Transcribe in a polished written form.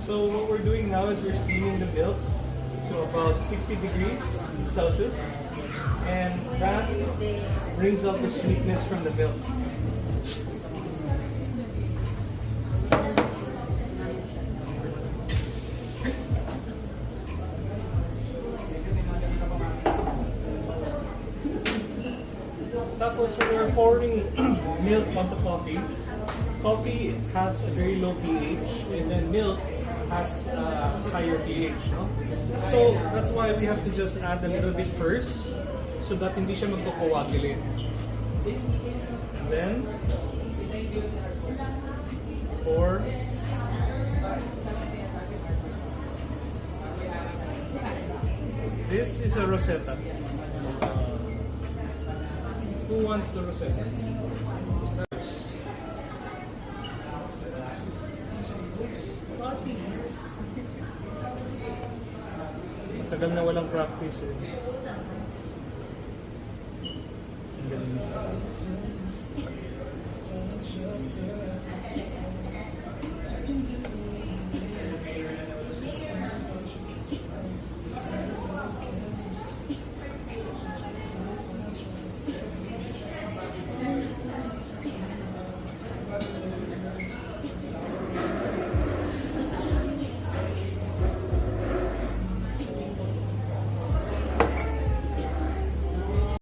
So what we're doing now is we're steaming the milk to about 60 degrees Celsius, and that brings out the sweetness from the milk. Tapos when we're pouring milk onto coffee, coffee has a very low pH, and then milk has a higher pH, no? So that's why we have to just add a little bit first so that hindi siya magkukuwagilin. And then pour. This is a rosetta. Who wants the rosetta? Tagal na walang practice eh.